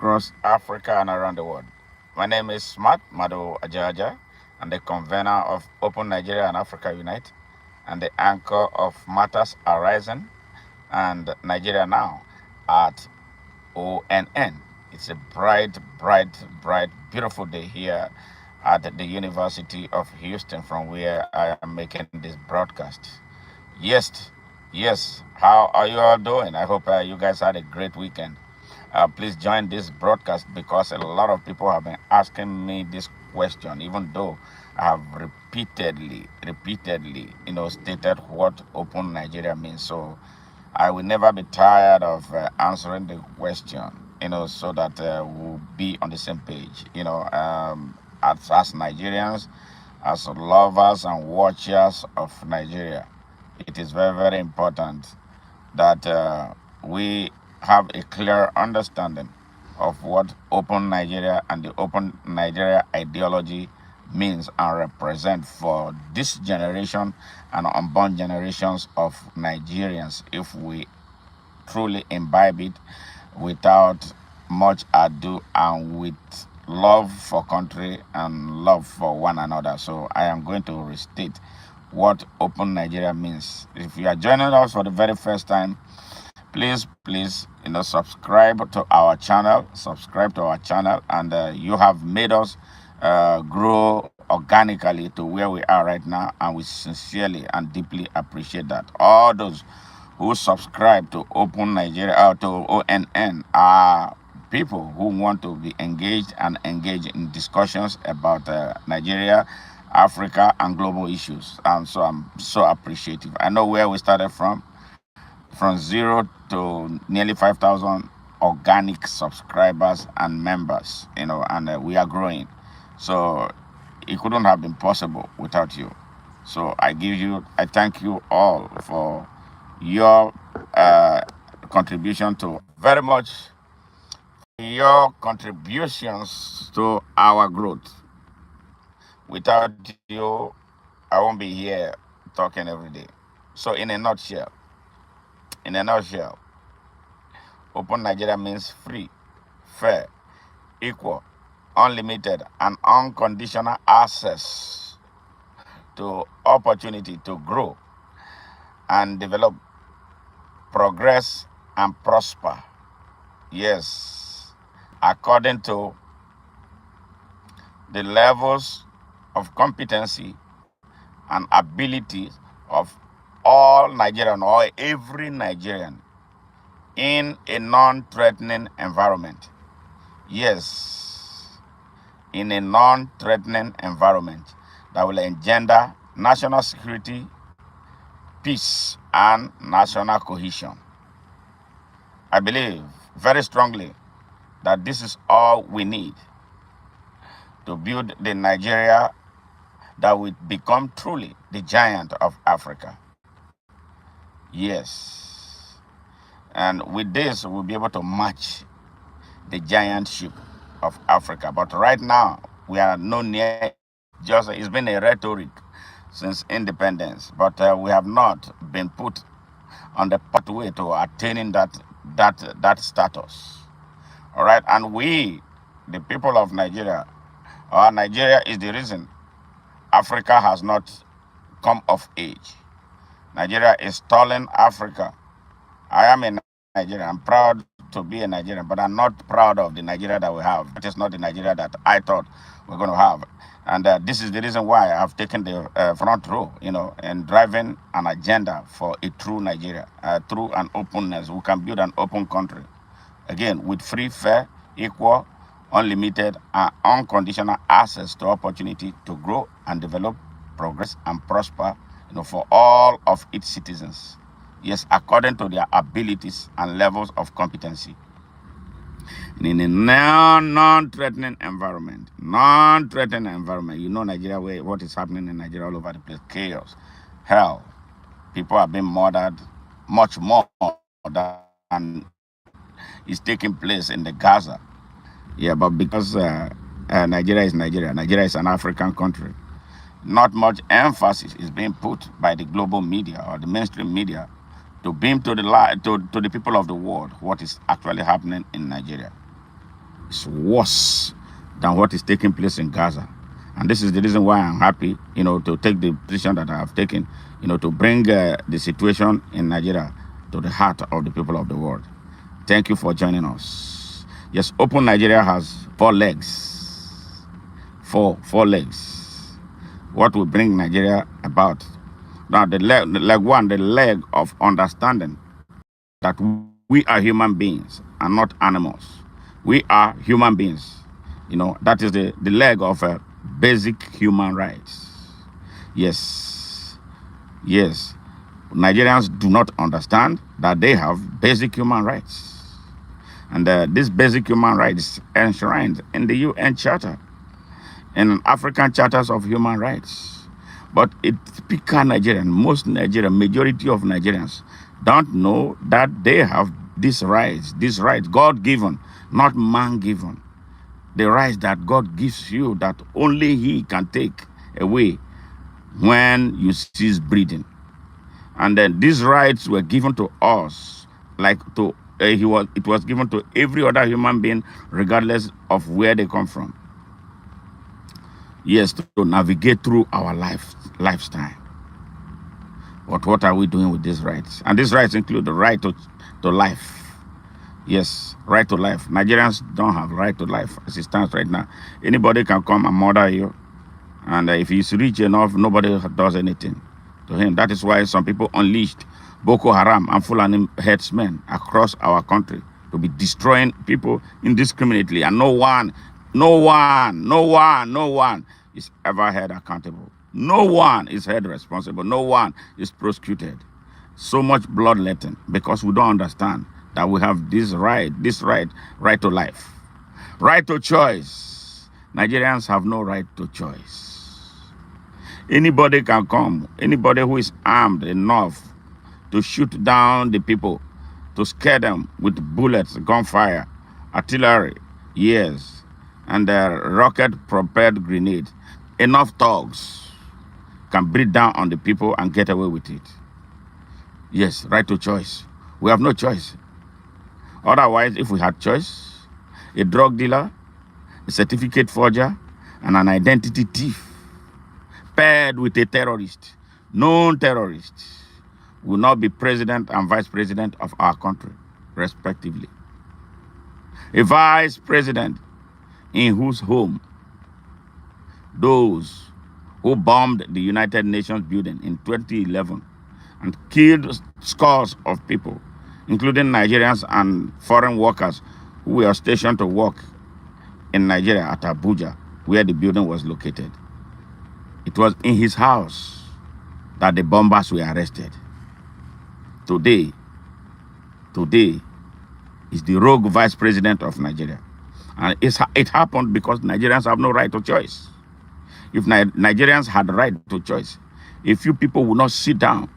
across Africa and around the world. My name is Madu Ajaja. I'm the convener of Open Nigeria and Africa Unite and the anchor of Matters Arising and Nigeria Now at ONN. It's a bright, beautiful day here at the University of Houston from where I am making this broadcast. Yes, yes. How are you all doing? I hope you guys had a great weekend. Please join this broadcast because a lot of people have been asking me this question, even though I have repeatedly, stated what open Nigeria means. So I will never be tired of answering the question, so that we'll be on the same page, as Nigerians, as lovers and watchers of Nigeria. It is very important that we have a clear understanding of what open Nigeria and the open Nigeria ideology means and represent for this generation and unborn generations of Nigerians if we truly imbibe it without much ado and with love for country and love for one another. So I am going to restate what open Nigeria means. If you are joining us for the very first time, please, subscribe to our channel, and you have made us grow organically to where we are right now, and we sincerely and deeply appreciate that. All those who subscribe to Open Nigeria to ONN are people who want to be engaged and engage in discussions about Nigeria, Africa, and global issues. And so I'm so appreciative. I know where we started from zero to nearly 5,000 organic subscribers and members, and we are growing. So it couldn't have been possible without you. So I thank you all for your contribution to very much your contributions to our growth. Without you, I won't be here talking every day. So in a nutshell, open Nigeria means free, fair, equal, unlimited, and unconditional access to opportunity to grow and develop, progress, and prosper. Yes, according to the levels of competency and abilities of all Nigerian or every Nigerian in a non threatening environment. Yes, in a non threatening environment that will engender national security, peace, and national cohesion. I believe very strongly that this is all we need to build the Nigeria that will become truly the giant of Africa. Yes. And with this, we'll be able to match the giantship of Africa. But right now, we are no near it. Just it's been a rhetoric since independence, but we have not been put on the pathway to attaining that status. All right, and we, the people of Nigeria, Nigeria is the reason Africa has not come of age. Nigeria is stalling Africa. I am a Nigerian. I'm proud to be a Nigerian, but I'm not proud of the Nigeria that we have. That is not the Nigeria that I thought we're going to have. And this is the reason why I've taken the front row, and driving an agenda for a true Nigeria, through an openness. We can build an open country, again, with free, fair, equal, unlimited, and unconditional access to opportunity to grow and develop, progress, and prosper, for all of its citizens. Yes, according to their abilities and levels of competency. And in a non-threatening environment, Nigeria, where what is happening in Nigeria all over the place, chaos, hell, people are being murdered much more than is taking place in the Gaza. Yeah, but because Nigeria is an African country, not much emphasis is being put by the global media or the mainstream media to beam to the people of the world what is actually happening in Nigeria. is worse than what is taking place in Gaza. And this is the reason why I'm happy, to take the position that I have taken, to bring the situation in Nigeria to the heart of the people of the world. Thank you for joining us. Yes, Open Nigeria has 4 legs. Four legs. What will bring Nigeria about? Now, the leg 1, the leg of understanding that we are human beings and not animals. We are human beings. That is the leg of basic human rights. Yes. Nigerians do not understand that they have basic human rights. And this basic human rights enshrined in the UN Charter, in African Charters of Human Rights. But typical Nigerian, most Nigerian, majority of Nigerians don't know that they have these rights, God-given, not man-given. The rights that God gives you that only He can take away when you cease breathing. And then these rights were given to us, it was given to every other human being, regardless of where they come from. Yes, to navigate through our lifetime. But what are we doing with these rights? And these rights include the right to life. Yes, right to life. Nigerians don't have right to life as it stands right now. Anybody can come and murder you. And if he's rich enough, nobody does anything to him. That is why some people unleashed Boko Haram and Fulani headsmen across our country to be destroying people indiscriminately. And no one is ever held accountable. No one is held responsible. No one is prosecuted. So much bloodletting because we don't understand that we have this right to life. Right to choice. Nigerians have no right to choice. Anybody can come, anybody who is armed enough to shoot down the people, to scare them with bullets, gunfire, artillery, yes, and rocket-propelled grenade. Enough thugs can breathe down on the people and get away with it. Yes, right to choice. We have no choice. Otherwise, if we had choice, a drug dealer, a certificate forger, and an identity thief paired with a terrorist, known terrorist, will not be president and vice president of our country, respectively. A vice president in whose home those who bombed the United Nations building in 2011 and killed scores of people, including Nigerians and foreign workers who were stationed to work in Nigeria at Abuja, where the building was located. It was in his house that the bombers were arrested. Today is the rogue vice president of Nigeria. And it happened because Nigerians have no right to choice. If Nigerians had the right to choice, if you people would not sit down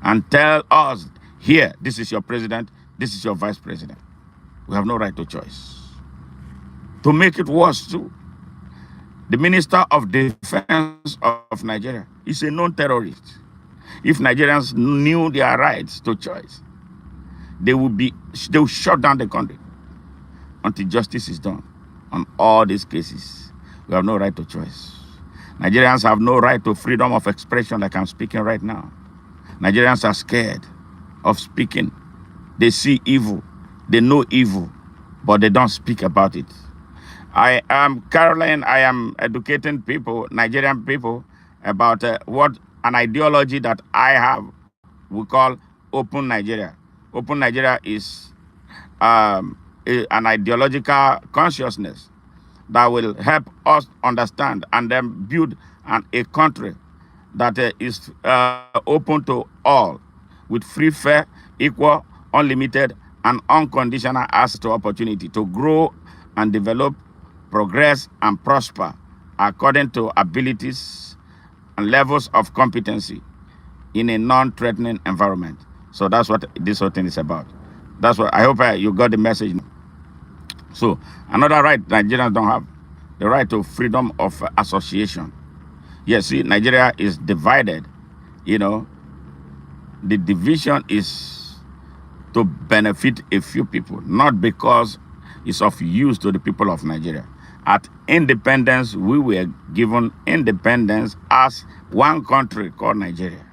and tell us, here, this is your president, this is your vice president. We have no right to choice. To make it worse too, the Minister of Defense of Nigeria is a known terrorist. If Nigerians knew their rights to choice, they will shut down the country until justice is done on all these cases. We have no right to choice. Nigerians have no right to freedom of expression like I'm speaking right now. Nigerians are scared of speaking. They see evil. They know evil, but they don't speak about it. I am educating people, Nigerian people, about what an ideology that I have, we call Open Nigeria. Open Nigeria is an ideological consciousness that will help us understand and then build a country that is open to all, with free, fair, equal, unlimited, and unconditional access to opportunity to grow and develop, progress, and prosper according to abilities and levels of competency in a non-threatening environment. So that's what this whole thing is about. That's what I hope you got the message. So another right Nigerians don't have, the right to freedom of association. Yes, see, Nigeria is divided. The division is to benefit a few people, not because is of use to the people of Nigeria. At independence, we were given independence as one country called Nigeria.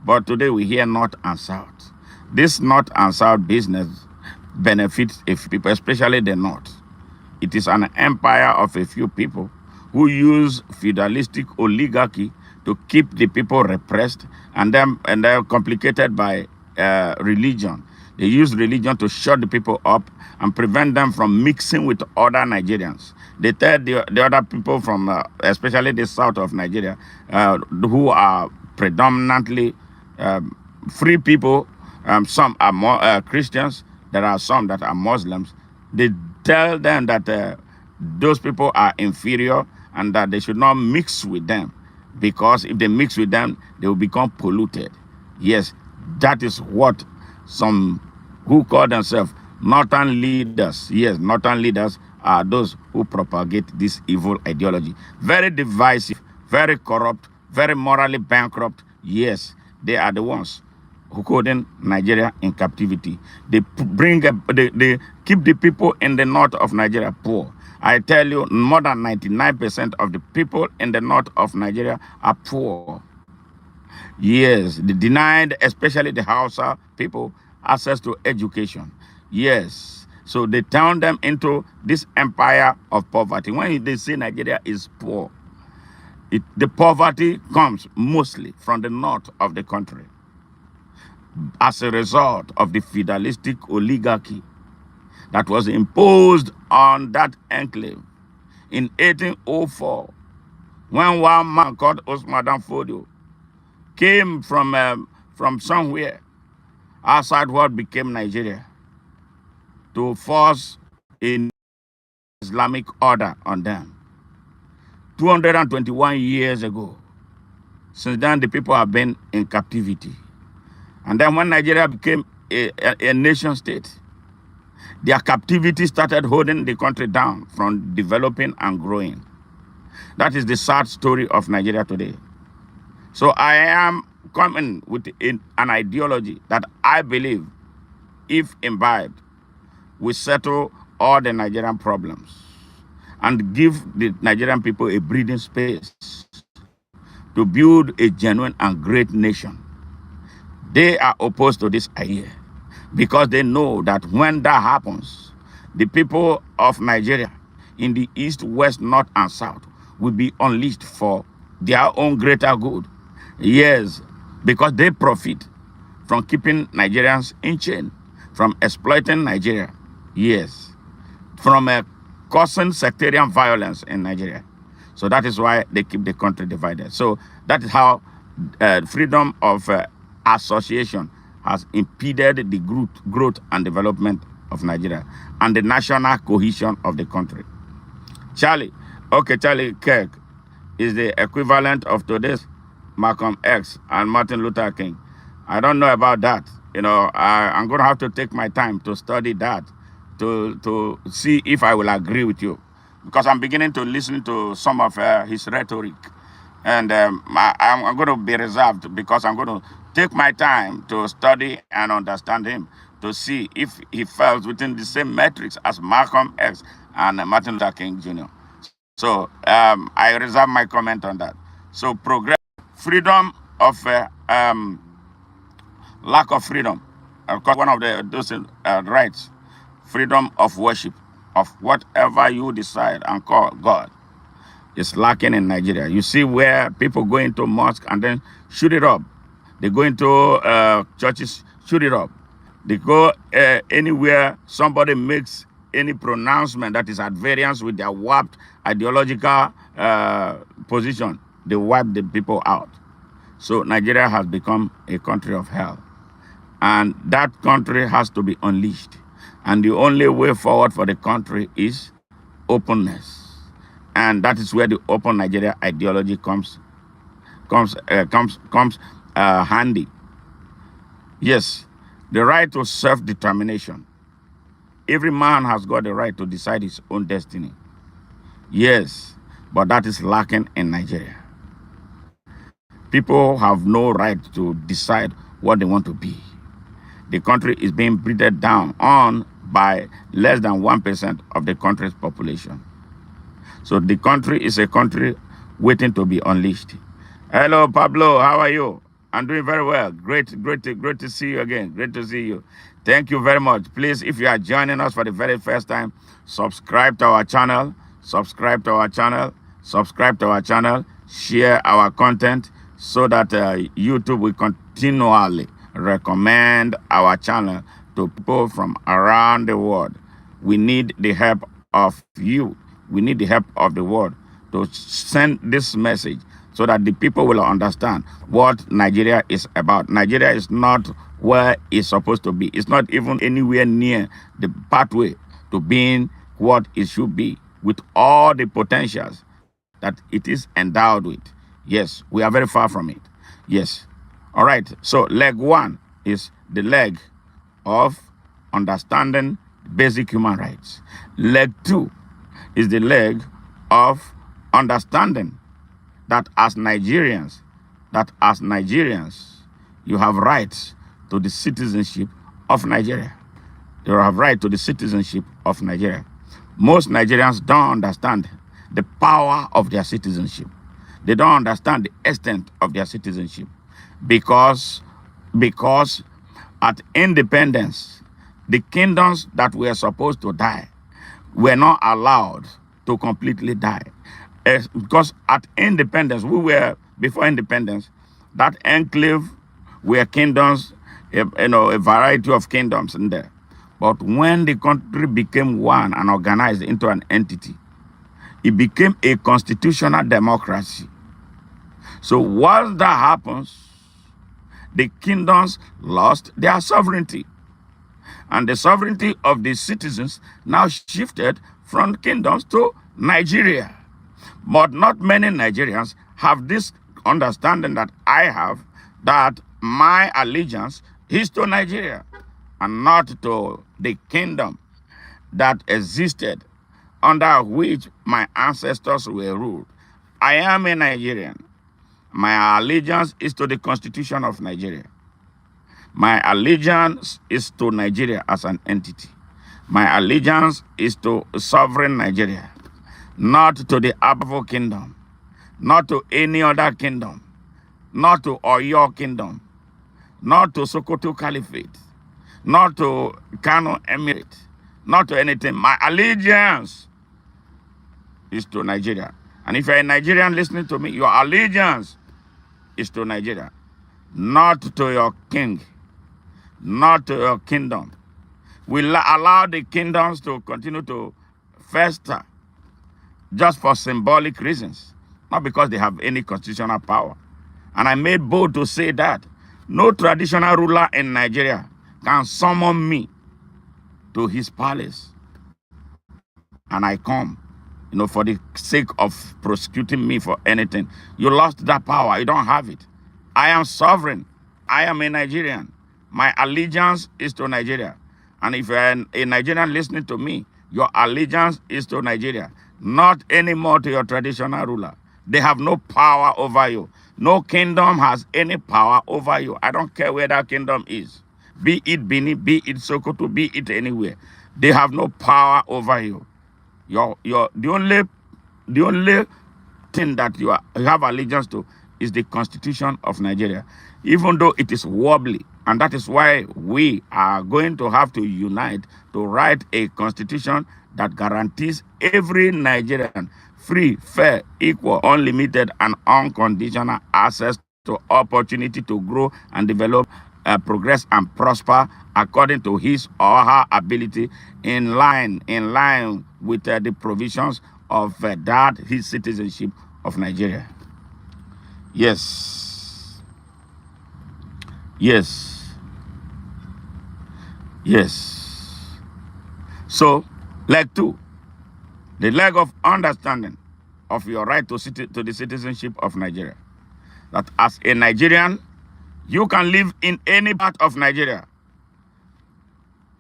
But today we hear North and South. This North and South business benefits a few people, especially the North. It is an empire of a few people who use feudalistic oligarchy to keep the people repressed, and they're complicated by religion. They use religion to shut the people up and prevent them from mixing with other Nigerians. They tell the other people from, especially the south of Nigeria, who are predominantly free people. Some are more Christians. There are some that are Muslims. They tell them that those people are inferior and that they should not mix with them, because if they mix with them, they will become polluted. Yes, that is what some who call themselves northern leaders, yes, northern leaders are those who propagate this evil ideology. Very divisive, very corrupt, very morally bankrupt. Yes, they are the ones who holding Nigeria in captivity. They they keep the people in the north of Nigeria poor. I tell you, more than 99% of the people in the north of Nigeria are poor. Yes, they denied, especially the Hausa people, access to education. Yes, so they turn them into this empire of poverty. When they say Nigeria is poor, the poverty comes mostly from the north of the country as a result of the feudalistic oligarchy that was imposed on that enclave in 1804, when one man called Osman Danfodio came from somewhere outside what became Nigeria to force an Islamic order on them. 221 years ago. Since then, the people have been in captivity. And then when Nigeria became a nation state, their captivity started holding the country down from developing and growing. That is the sad story of Nigeria today. So I am coming with an ideology that I believe, if imbibed, will settle all the Nigerian problems and give the Nigerian people a breathing space to build a genuine and great nation. They are opposed to this idea because they know that when that happens, the people of Nigeria in the east, west, north, and south will be unleashed for their own greater good. Yes, because they profit from keeping Nigerians in chain, from exploiting Nigeria. Yes, from causing sectarian violence in Nigeria. So that is why they keep the country divided. So that is how freedom of association has impeded the growth and development of Nigeria and the national cohesion of the country. Charlie Kirk is the equivalent of today's Malcolm X and Martin Luther King. I don't know about that. You know, I'm going to have to take my time to study that to see if I will agree with you, because I'm beginning to listen to some of his rhetoric, and I'm going to be reserved because I'm going to take my time to study and understand him to see if he falls within the same metrics as Malcolm X and Martin Luther King Jr. So I reserve my comment on that. So progress, freedom of lack of freedom, of course, one of those rights, freedom of worship, of whatever you decide and call God, is lacking in Nigeria. You see where people go into mosque and then shoot it up. They go into churches, shoot it up. They go anywhere somebody makes any pronouncement that is at variance with their warped ideological position, they wipe the people out. So Nigeria has become a country of hell. And that country has to be unleashed. And the only way forward for the country is openness. And that is where the open Nigeria ideology comes handy. Yes, the right to self-determination. Every man has got the right to decide his own destiny. Yes, but that is lacking in Nigeria. People have no right to decide what they want to be. The country is being breathed down on by less than 1% of the country's population. So the country is a country waiting to be unleashed. Hello, Pablo. How are you? I'm doing very well. Great to see you again. Great to see you. Thank you very much. Please, if you are joining us for the very first time, subscribe to our channel. Subscribe to our channel. Subscribe to our channel. Share our content so that YouTube will continually recommend our channel to people from around the world. We need the help of you. We need the help of the world to send this message so that the people will understand what Nigeria is about. Nigeria is not where it's supposed to be. It's not even anywhere near the pathway to being what it should be, with all the potentials that it is endowed with. Yes, we are very far from it. Yes. All right. So leg one is the leg of understanding basic human rights. Leg two is the leg of understanding that as Nigerians, you have rights to the citizenship of Nigeria. You have right to the citizenship of Nigeria. Most Nigerians don't understand the power of their citizenship. They don't understand the extent of their citizenship because at independence, the kingdoms that were supposed to die were not allowed to completely die. Because at independence, before independence, that enclave were kingdoms, a variety of kingdoms in there. But when the country became one and organized into an entity, it became a constitutional democracy. So once that happens, the kingdoms lost their sovereignty. And the sovereignty of the citizens now shifted from kingdoms to Nigeria. But not many Nigerians have this understanding that I have, that my allegiance is to Nigeria and not to the kingdom that existed under which my ancestors were ruled. I am a Nigerian. My allegiance is to the Constitution of Nigeria. My allegiance is to Nigeria as an entity. My allegiance is to sovereign Nigeria, not to the Abo kingdom, not to any other kingdom, not to Oyo kingdom, not to Sokoto Caliphate, not to Kano Emirate, not to anything. My allegiance is to Nigeria. And if you're a Nigerian listening to me, your allegiance is to Nigeria, not to your king, not to your kingdom. We allow the kingdoms to continue to fester just for symbolic reasons, not because they have any constitutional power. And I made bold to say that no traditional ruler in Nigeria can summon me to his palace. And I come, for the sake of prosecuting me for anything. You lost that power. You don't have it. I am sovereign. I am a Nigerian. My allegiance is to Nigeria. And if you're a Nigerian listening to me, your allegiance is to Nigeria, not anymore to your traditional ruler. They have no power over you. No kingdom has any power over you. I don't care where that kingdom is. Be it Benin, be it Sokoto, be it anywhere. They have no power over you. The only thing that you have allegiance to is the Constitution of Nigeria, even though it is wobbly. And that is why we are going to have to unite to write a constitution that guarantees every Nigerian free, fair, equal, unlimited, and unconditional access to opportunity to grow and develop, progress and prosper according to his or her ability, in line with the provisions of his citizenship of Nigeria. Yes. So, leg two, the leg of understanding of your right to the citizenship of Nigeria. That as a Nigerian, you can live in any part of Nigeria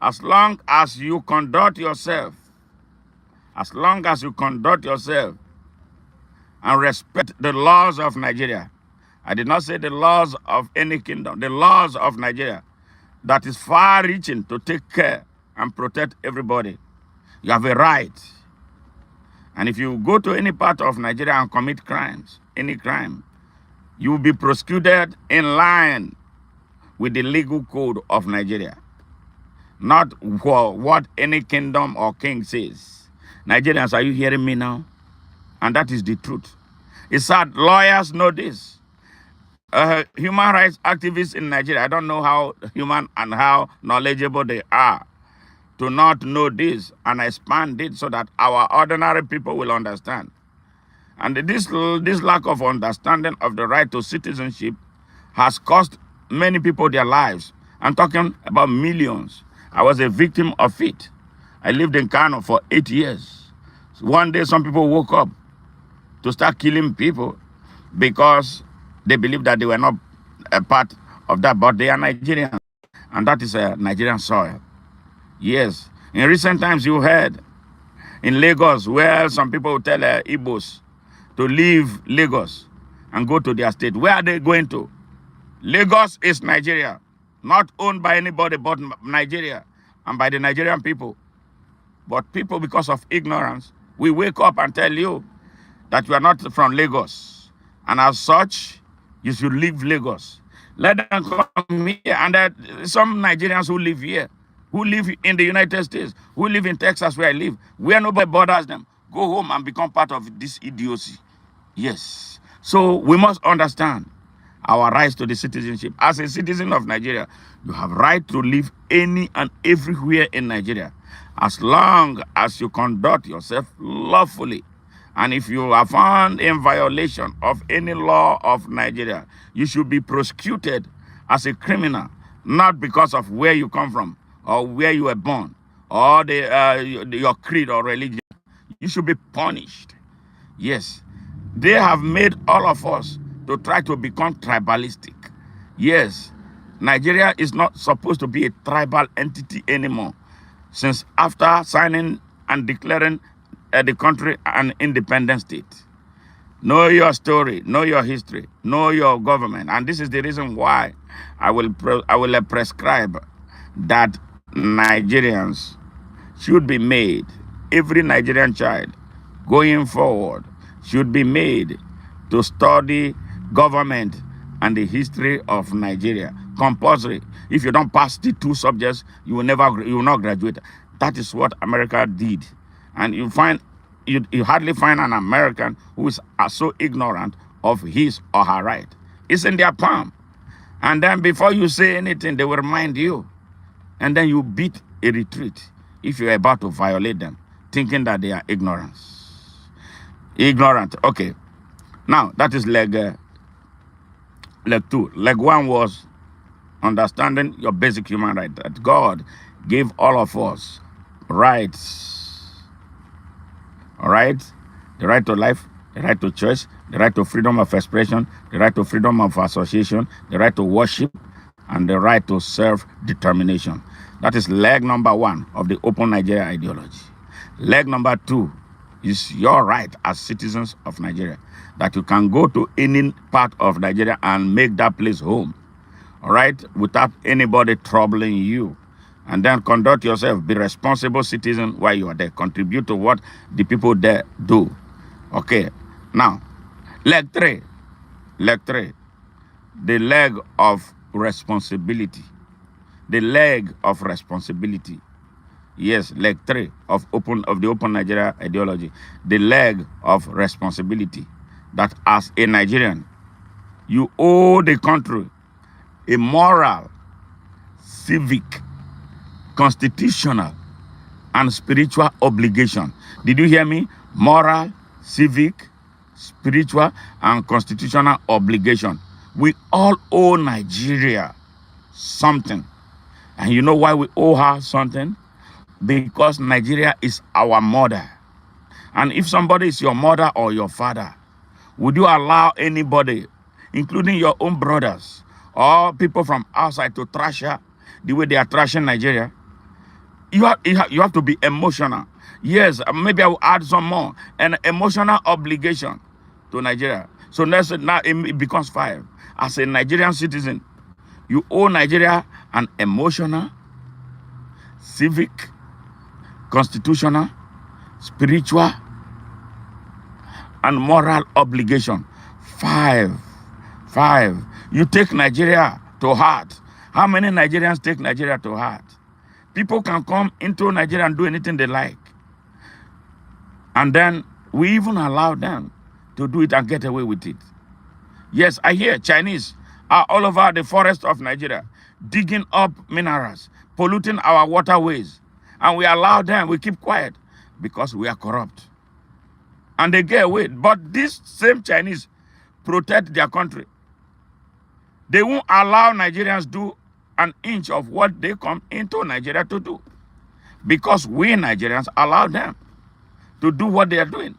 as long as you conduct yourself and respect the laws of Nigeria. I did not say the laws of any kingdom, the laws of Nigeria, that is far-reaching to take care and protect everybody. You have a right. And if you go to any part of Nigeria and commit crimes, any crime, you will be prosecuted in line with the legal code of Nigeria, not what any kingdom or king says. Nigerians, are you hearing me now? And that is the truth. It's sad. Lawyers know this. Human rights activists in Nigeria, I don't know how human and how knowledgeable they are to not know this and expand it so that our ordinary people will understand. And this lack of understanding of the right to citizenship has cost many people their lives. I'm talking about millions. I was a victim of it. I lived in Kano for 8 years. So one day some people woke up to start killing people because they believed that they were not a part of that, but they are Nigerians. And that is a Nigerian soil. Yes. In recent times, you heard in Lagos where some people tell Igbos to leave Lagos and go to their state. Where are they going to? Lagos is Nigeria, not owned by anybody but Nigeria and by the Nigerian people. But people, because of ignorance, we wake up and tell you that you are not from Lagos. And as such, you should leave Lagos. Let them come here. And some Nigerians who live here, who live in the United States, who live in Texas where I live, where nobody bothers them, go home and become part of this idiocy. Yes. So we must understand our rights to the citizenship. As a citizen of Nigeria, you have right to live any and everywhere in Nigeria, as long as you conduct yourself lawfully. And if you are found in violation of any law of Nigeria, you should be prosecuted as a criminal, not because of where you come from or where you were born or your creed or religion. You should be punished. Yes. They have made all of us to try to become tribalistic. Yes, Nigeria is not supposed to be a tribal entity anymore, since after signing and declaring the country an independent state. Know your story, know your history, know your government. And this is the reason why I will prescribe that Nigerians should be made, every Nigerian child going forward should be made to study government and the history of Nigeria. Compulsory. If you don't pass the 2 subjects, you will not graduate. That is what America did. And you hardly find an American who is so ignorant of his or her right. It's in their palm. And then before you say anything, they will remind you. And then you beat a retreat if you're about to violate them, thinking that they are ignorant. Okay. Now, that is leg 2. Leg 1 was understanding your basic human right, that God gave all of us rights. All right? The right to life, the right to choice, the right to freedom of expression, the right to freedom of association, the right to worship, and the right to self-determination. That is leg number 1 of the Open Nigeria ideology. Leg number 2 is your right as citizens of Nigeria, that you can go to any part of Nigeria and make that place home, all right, without anybody troubling you. And then conduct yourself, be responsible citizen while you are there. Contribute to what the people there do. Okay, now, leg 3. The leg of responsibility. The leg of responsibility. Yes, leg 3 of the Open Nigeria ideology. The leg of responsibility. That as a Nigerian, you owe the country a moral, civic, constitutional, and spiritual obligation. Did you hear me? Moral, civic, spiritual, and constitutional obligation. We all owe Nigeria something. And you know why we owe her something? Because Nigeria is our mother. And if somebody is your mother or your father, would you allow anybody, including your own brothers or people from outside, to trash her the way they are trashing Nigeria? You have to be emotional. Yes, maybe I will add some more. An emotional obligation to Nigeria. So now it becomes 5. As a Nigerian citizen, you owe Nigeria an emotional, civic, constitutional, spiritual, and moral obligation. Five. You take Nigeria to heart. How many Nigerians take Nigeria to heart? People can come into Nigeria and do anything they like. And then we even allow them to do it and get away with it. Yes, I hear Chinese are all over the forest of Nigeria, digging up minerals, polluting our waterways. And we allow them, we keep quiet because we are corrupt. And they get away. But these same Chinese protect their country. They won't allow Nigerians do an inch of what they come into Nigeria to do. Because we Nigerians allow them to do what they are doing.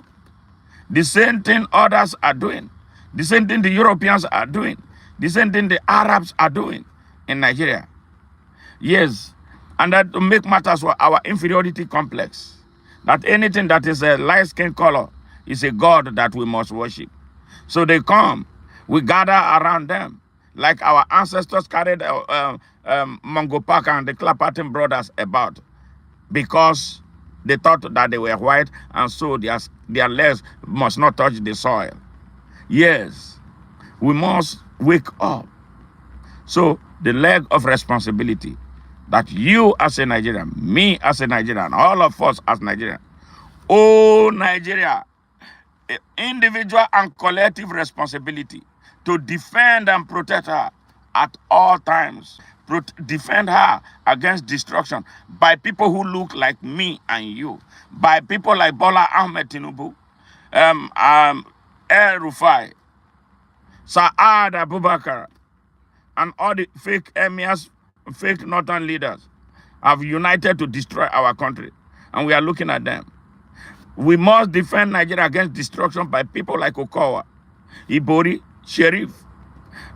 The same thing others are doing. The same thing the Europeans are doing. The same thing the Arabs are doing in Nigeria. Yes. And that to make matters for our inferiority complex. That anything that is a light skin color is a god that we must worship. So they come, we gather around them, like our ancestors carried Mungo Park and the Clapperton brothers about, because they thought that they were white, and so their legs must not touch the soil. Yes, we must wake up. So the leg of responsibility that you as a Nigerian, me as a Nigerian, all of us as Nigerian, oh Nigeria, individual and collective responsibility to defend and protect her at all times. Defend her against destruction by people who look like me and you, by people like Bola Ahmed Tinubu, El Rufai, Saad Abubakar, and all the fake emirs, fake northern leaders have united to destroy our country. And we are looking at them. We must defend Nigeria against destruction by people like Okowa, Ibori, Sheriff,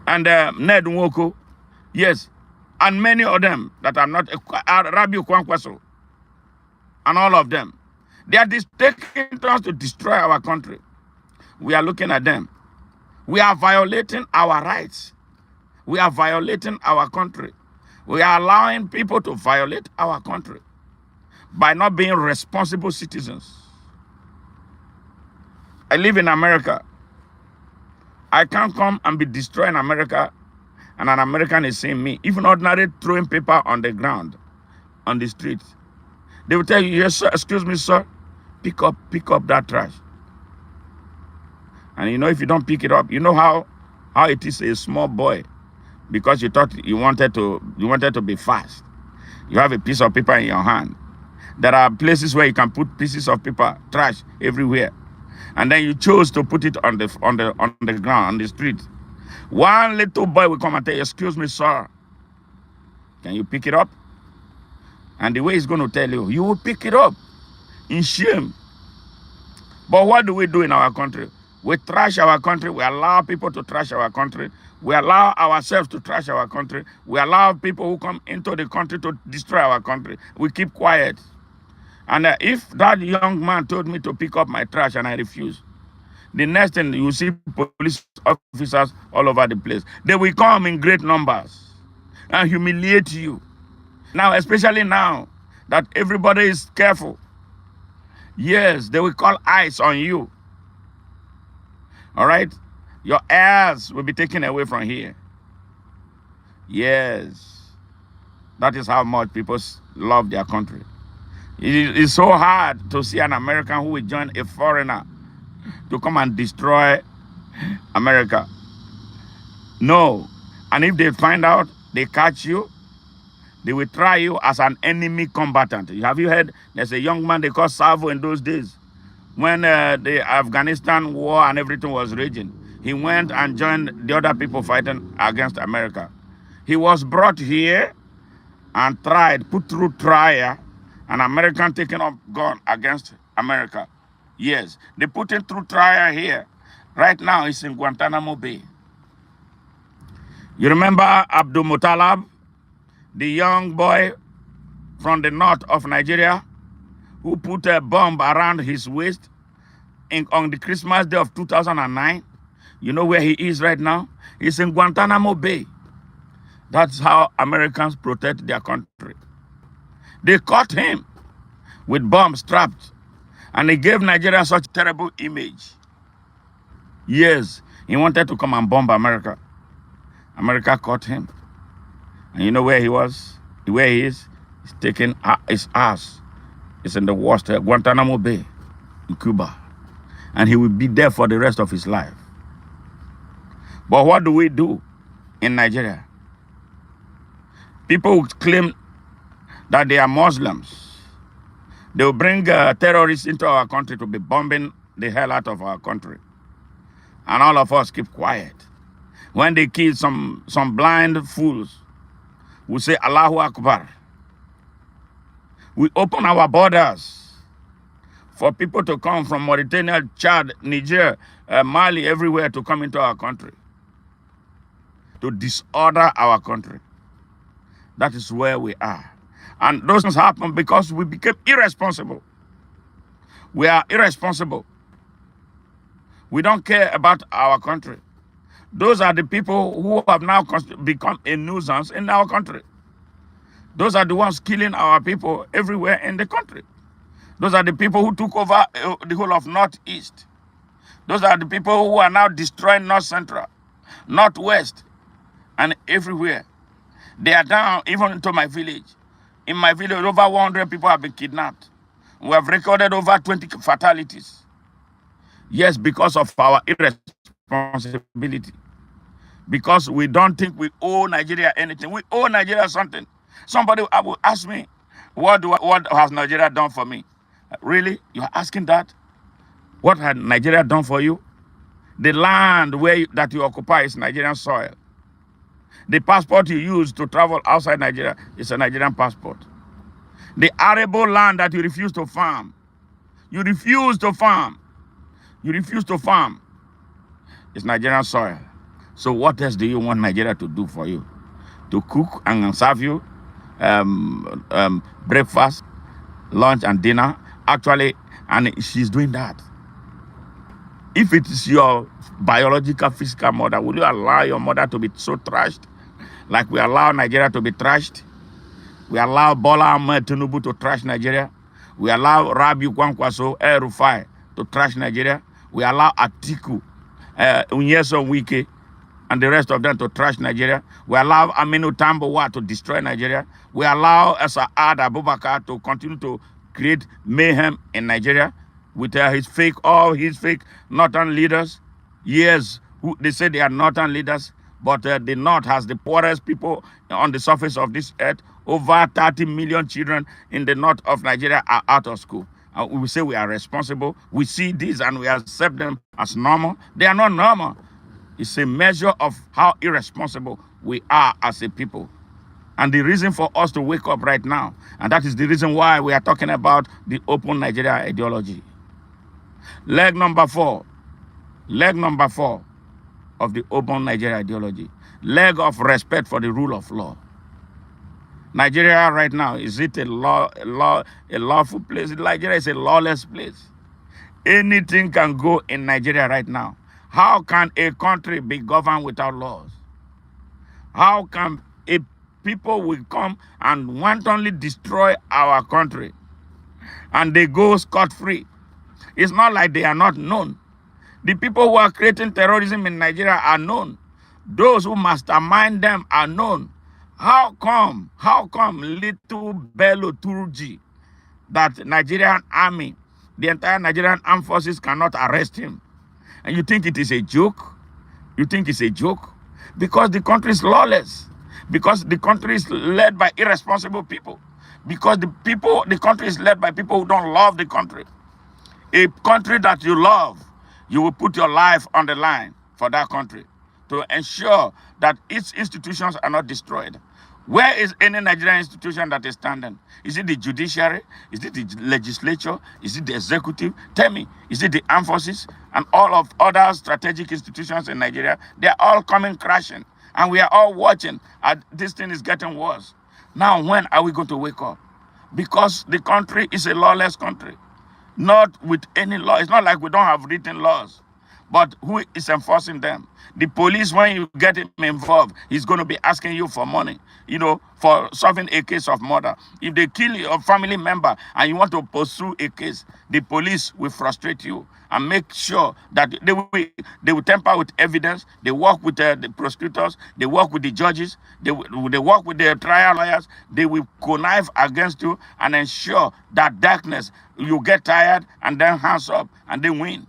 and Ned Nwoko. Yes, and many of them that are not, Rabi Kwankwaso, and all of them. They are taking turns to destroy our country. We are looking at them. We are violating our rights. We are violating our country. We are allowing people to violate our country by not being responsible citizens. I live in America. I can't come and be destroying America and an American is seeing me. Even ordinary throwing paper on the ground, on the street. They will tell you, yes, sir, excuse me, sir, pick up that trash. And you know, if you don't pick it up, you know how it is a small boy, because you thought you wanted to be fast. You have a piece of paper in your hand. There are places where you can put pieces of paper, trash everywhere. And then you chose to put it on the ground, on the street. One little boy will come and tell you, excuse me, sir, can you pick it up? And the way he's going to tell you, you will pick it up in shame. But what do we do in our country? We trash our country. We allow people to trash our country. We allow ourselves to trash our country. We allow people who come into the country to destroy our country. We keep quiet. And if that young man told me to pick up my trash and I refuse, the next thing you see police officers all over the place. They will come in great numbers and humiliate you. Now, especially now that everybody is careful. Yes, they will call eyes on you. All right? Your heirs will be taken away from here. Yes. That is how much people love their country. It is so hard to see an American who will join a foreigner to come and destroy America. No. And if they find out, they catch you, they will try you as an enemy combatant. Have you heard? There's a young man they call Savo in those days. When the Afghanistan war and everything was raging, he went and joined the other people fighting against America. He was brought here and tried, put through trial, an American taking up gun against America. Yes, they put him through trial here. Right now, he's in Guantanamo Bay. You remember Abdul Muttalib, the young boy from the north of Nigeria, who put a bomb around his waist on the Christmas day of 2009? You know where he is right now? He's in Guantanamo Bay. That's how Americans protect their country. They caught him with bombs strapped, and he gave Nigeria such terrible image. Yes, he wanted to come and bomb America. America caught him. And you know where he was? Where he is? He's taken his ass. It's in the worst Guantanamo Bay in Cuba. And he will be there for the rest of his life. But what do we do in Nigeria? People who claim that they are Muslims, they will bring terrorists into our country to be bombing the hell out of our country. And all of us keep quiet. When they kill some blind fools, we say Allahu Akbar. We open our borders for people to come from Mauritania, Chad, Niger, Mali, everywhere to come into our country, to disorder our country. That is where we are. And those things happen because we became irresponsible. We are irresponsible. We don't care about our country. Those are the people who have now become a nuisance in our country. Those are the ones killing our people everywhere in the country. Those are the people who took over the whole of Northeast. Those are the people who are now destroying North Central, Northwest, and everywhere. They are down even into my village. In my village, over 100 people have been kidnapped. We have recorded over 20 fatalities. Yes, because of our irresponsibility. Because we don't think we owe Nigeria anything. We owe Nigeria something. Somebody will ask me, what has Nigeria done for me? Really? You're asking that? What had Nigeria done for you? The land that you occupy is Nigerian soil. The passport you use to travel outside Nigeria is a Nigerian passport. The arable land that you refuse to farm, you refuse to farm is Nigerian soil. So what else do you want Nigeria to do for you? To cook and serve you breakfast, lunch, and dinner? Actually, and she's doing that. If it is your biological, physical mother, will you allow your mother to be so trashed? Like we allow Nigeria to be trashed? We allow Bola Ahmed Tinubu to trash Nigeria? We allow Rabi Kwankwaso, El-Rufai to trash Nigeria? We allow Atiku, Unyeso Wike, and the rest of them to trash Nigeria? We allow Aminu Tambowa to destroy Nigeria? We allow Saad Abubakar to continue to create mayhem in Nigeria with his fake northern leaders? Yes, they say they are northern leaders, but the North has the poorest people on the surface of this earth. Over 30 million children in the north of Nigeria are out of school. We say we are responsible. We see this and we accept them as normal. They are not normal. It's a measure of how irresponsible we are as a people. And the reason for us to wake up right now, and that is the reason why we are talking about the open Nigeria ideology. Leg number four of the open Nigeria ideology. Leg of respect for the rule of law. Nigeria right now, is it a lawful place? Nigeria is a lawless place. Anything can go in Nigeria right now. How can a country be governed without laws? How can people will come and wantonly destroy our country and they go scot-free? It's not like they are not known. The people who are creating terrorism in Nigeria are known. Those who mastermind them are known. How come little Bello Turji, that Nigerian army, the entire Nigerian armed forces cannot arrest him? And you think it is a joke? You think it's a joke? Because the country is lawless. Because the country is led by irresponsible people. Because the country is led by people who don't love the country. A country that you love, you will put your life on the line for that country to ensure that its institutions are not destroyed. Where is any Nigerian institution that is standing? Is it the judiciary? Is it the legislature? Is it the executive? Tell me, is it the armed forces and all of other strategic institutions in Nigeria? They are all coming crashing, and we are all watching. This thing is getting worse. Now, when are we going to wake up? Because the country is a lawless country, not with any law. It's not like we don't have written laws, But who is enforcing them? The police, when you get him involved, he's going to be asking you for money, for solving a case of murder. If they kill your family member and you want to pursue a case, the police will frustrate you and make sure that they will tamper with evidence. They work with the prosecutors. They work with the judges. They work with the trial lawyers. They will connive against you and ensure that darkness, you get tired and then hands up and they win.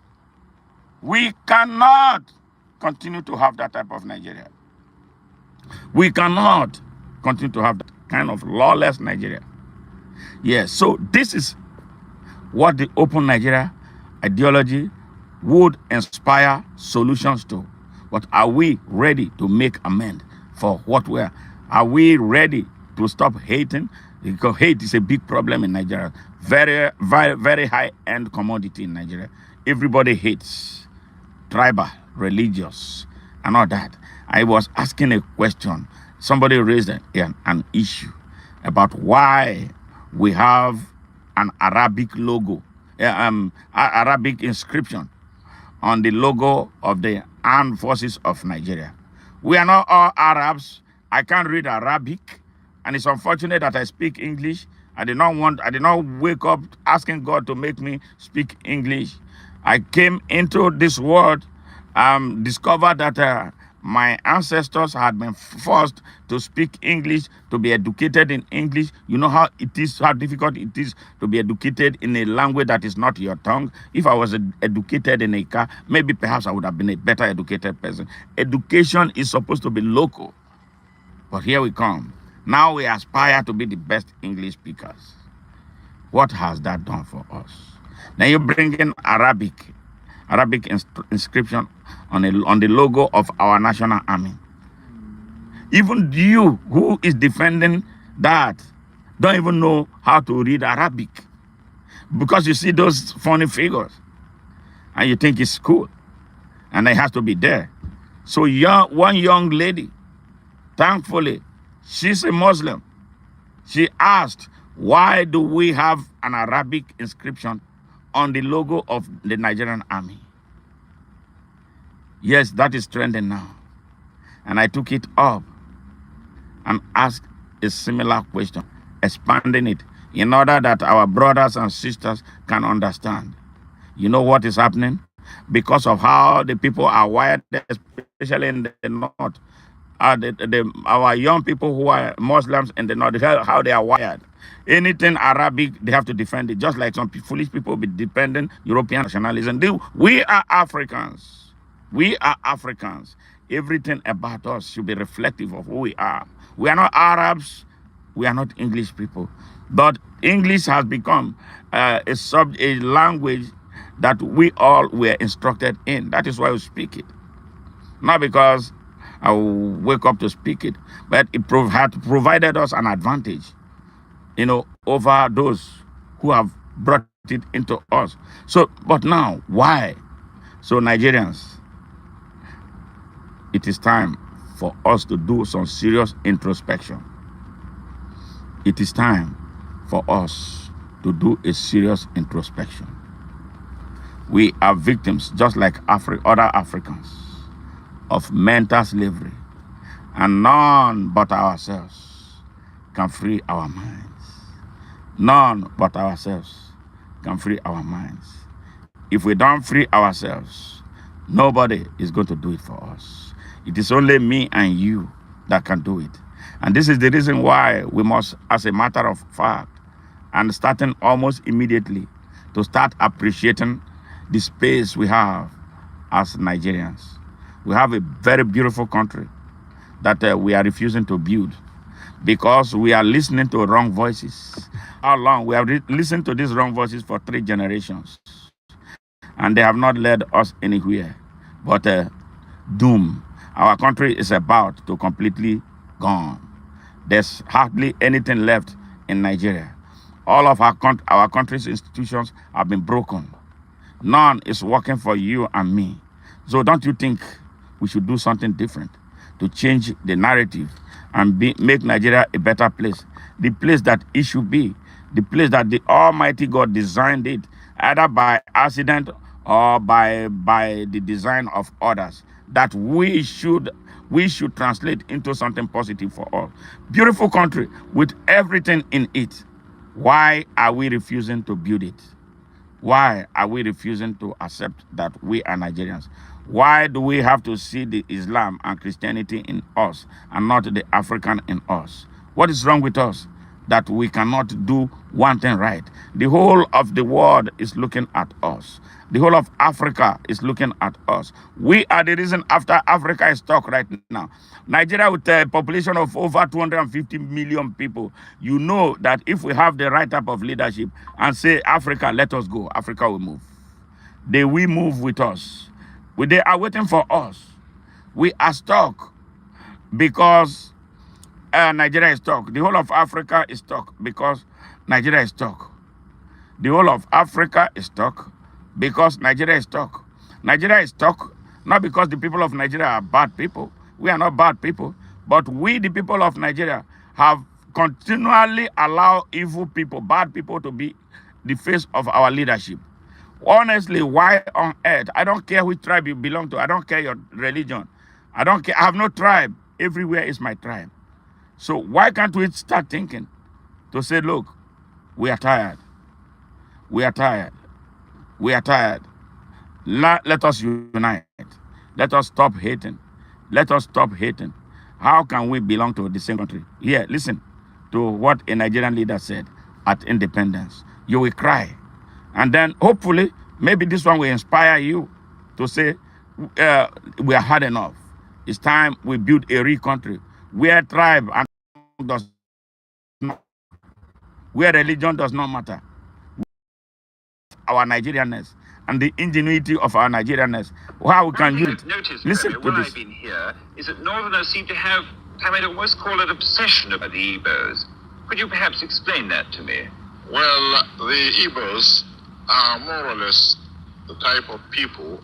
We cannot continue to have that type of Nigeria. We cannot continue to have that kind of lawless Nigeria. Yes, so this is what the Open Nigeria ideology would inspire solutions to. But are we ready to make amends for what we are? Are we ready to stop hating? Because hate is a big problem in Nigeria. Very, very, very high-end commodity in Nigeria. Everybody hates. Tribal, religious, and all that. I was asking a question. Somebody raised an issue about why we have an Arabic logo, Arabic inscription on the logo of the armed forces of Nigeria. We are not all Arabs. I can't read Arabic, and it's unfortunate that I speak English. I did not wake up asking God to make me speak English. I came into this world, discovered that my ancestors had been forced to speak English, to be educated in English. You know how difficult it is to be educated in a language that is not your tongue. If I was educated in a car, maybe perhaps I would have been a better educated person. Education is supposed to be local. But here we come. Now we aspire to be the best English speakers. What has that done for us? Then you bring in Arabic inscription on the logo of our national army. Even you who is defending that don't even know how to read Arabic, because you see those funny figures and you think it's cool and it has to be there. So one young lady, thankfully, she's a Muslim. She asked, why do we have an Arabic inscription on the logo of the Nigerian army? Yes, that is trending now. And I took it up and asked a similar question, expanding it in order that our brothers and sisters can understand. You know what is happening? Because of how the people are wired, especially in the north, our young people who are Muslims in the north, how they are wired. Anything Arabic, they have to defend it, just like some foolish people be defending European nationalism. We are Africans. We are Africans. Everything about us should be reflective of who we are. We are not Arabs. We are not English people. But English has become a language that we all were instructed in. That is why we speak it. Not because I will wake up to speak it, but it had provided us an advantage, over those who have brought it into us. So, but now, why? So Nigerians, it is time for us to do some serious introspection. It is time for us to do a serious introspection. We are victims, just like other Africans, of mental slavery, and none but ourselves can free our minds. None but ourselves can free our minds. If we don't free ourselves, nobody is going to do it for us. It is only me and you that can do it. And this is the reason why we must, as a matter of fact, and starting almost immediately, to start appreciating the space we have as Nigerians. We have a very beautiful country that we are refusing to build because we are listening to wrong voices. How long? We have listened to these wrong voices for 3 generations. And they have not led us anywhere but doom. Our country is about to completely gone. There's hardly anything left in Nigeria. All of our country's institutions have been broken. None is working for you and me. So don't you think we should do something different to change the narrative and make Nigeria a better place? The place that it should be, the place that the Almighty God designed it, either by accident or by the design of others that we should translate into something positive for all. Beautiful country with everything in it. Why are we refusing to build it? Why are we refusing to accept that we are Nigerians? Why do we have to see the Islam and Christianity in us and not the African in us? What is wrong with us that we cannot do one thing right? The whole of the world is looking at us. The whole of Africa is looking at us. We are the reason after Africa is stuck right now. Nigeria with a population of over 250 million people, you know that if we have the right type of leadership and say, Africa, let us go, Africa will move. They will move with us. They are waiting for us. We are stuck because Nigeria is stuck. The whole of Africa is stuck because Nigeria is stuck. The whole of Africa is stuck because Nigeria is stuck. Nigeria is stuck not because the people of Nigeria are bad people. We are not bad people. But we, the people of Nigeria, have continually allowed evil people, bad people, to be the face of our leadership. Honestly, why on earth? I don't care which tribe you belong to. I don't care your religion. I don't care. I have no tribe. Everywhere is my tribe. So why can't we start thinking to say, look, we are tired. We are tired. We are tired. Let us unite. Let us stop hating. Let us stop hating. How can we belong to the same country? Yeah, listen to what a Nigerian leader said at independence. You will cry. And then hopefully, maybe this one will inspire you to say, we are hard enough. It's time we build a real country where tribe and does not, where religion does not matter. Our Nigerianness and the ingenuity of our Nigerianness. How we can use it. Noticed, Listen Premier, to when this. I've been here, is that Northerners seem to have, I might almost call it obsession about the Igbos. Could you perhaps explain that to me? Well, the Igbos are more or less the type of people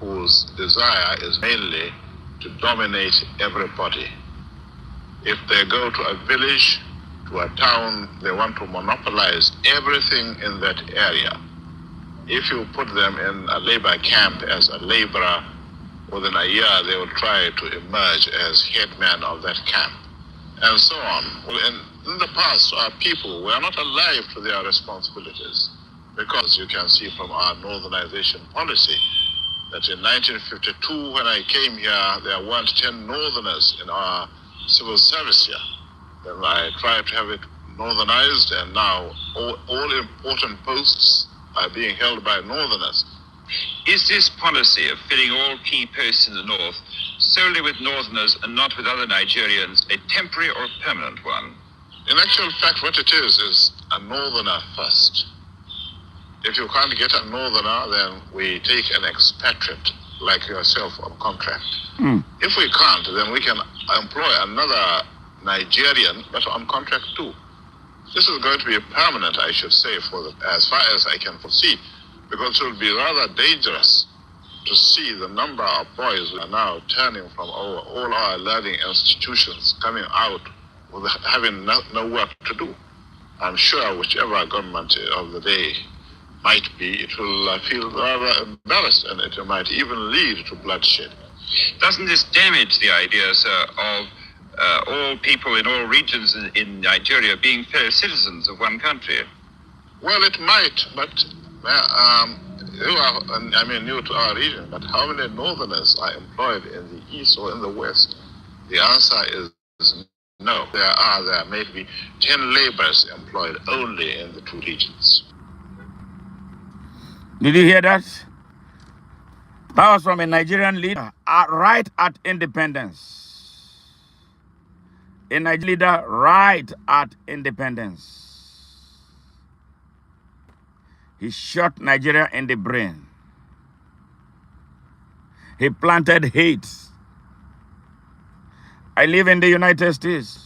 whose desire is mainly to dominate everybody. If they go to a village, to a town, they want to monopolize everything in that area. If you put them in a labor camp as a laborer, within a year they will try to emerge as headman of that camp, and so on. Well, in the past, our people were not alive to their responsibilities, because you can see from our northernization policy that in 1952, when I came here, there weren't 10 northerners in our civil service here. Then I tried to have it northernized, and now all important posts are being held by northerners. Is this policy of filling all key posts in the north solely with northerners and not with other Nigerians a temporary or permanent one? In actual fact, what it is a northerner first. If you can't get a northerner, then we take an expatriate like yourself on contract. If we can't, then we can employ another Nigerian, but on contract too. This is going to be permanent, I should say, as far as I can foresee, because it will be rather dangerous to see the number of boys who are now turning from all our learning institutions, coming out with having no work to do. I'm sure whichever government of the day might be, it will feel rather embarrassed, and it might even lead to bloodshed. Doesn't this damage the idea, sir, of all people in all regions in Nigeria being fellow citizens of one country? Well, it might, but you are, new to our region, but how many northerners are employed in the east or in the west? The answer is no. There may be 10 laborers employed only in the two regions. Did you hear that? That was from a Nigerian leader right at independence. A Nigerian leader right at independence. He shot Nigeria in the brain. He planted hate. I live in the United States.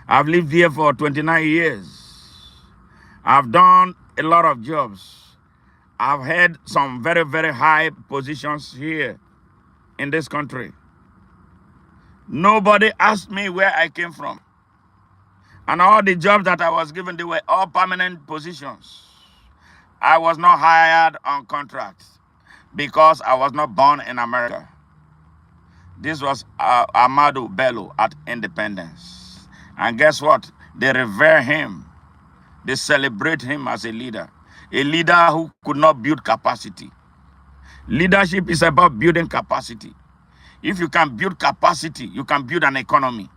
I've lived here for 29 years. I've done a lot of jobs. I've had some very, very high positions here in this country. Nobody asked me where I came from. And all the jobs that I was given, they were all permanent positions. I was not hired on contracts. because I was not born in America. This was Madu Bello at independence. And guess what? They revere him. They celebrate him as a leader who could not build capacity. Leadership is about building capacity. If you can build capacity, you can build an economy.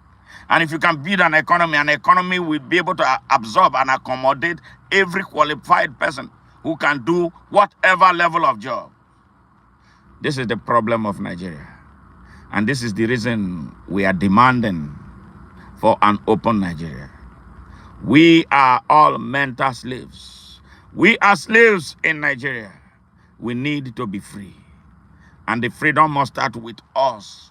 And if you can build an economy will be able to absorb and accommodate every qualified person who can do whatever level of job. This is the problem of Nigeria. And this is the reason we are demanding for an open Nigeria. We are all mental slaves. We are slaves in Nigeria. We need to be free. And the freedom must start with us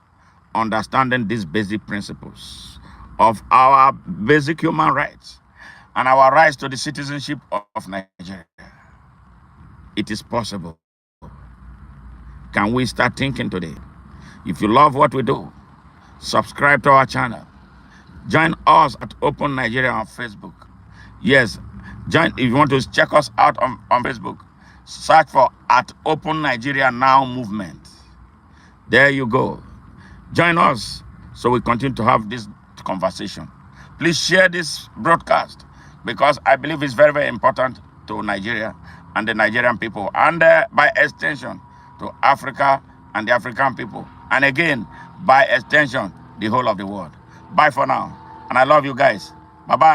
understanding these basic principles of our basic human rights and our rights to the citizenship of Nigeria. It is possible. Can we start thinking today? If you love what we do, subscribe to our channel. Join us at Open Nigeria on Facebook. Yes, if you want to check us out on Facebook, search for at Open Nigeria Now Movement. There you go. Join us so we continue to have this conversation. Please share this broadcast because I believe it's very, very important to Nigeria and the Nigerian people, and by extension to Africa and the African people, and again, by extension, the whole of the world. Bye for now, and I love you guys. Bye-bye.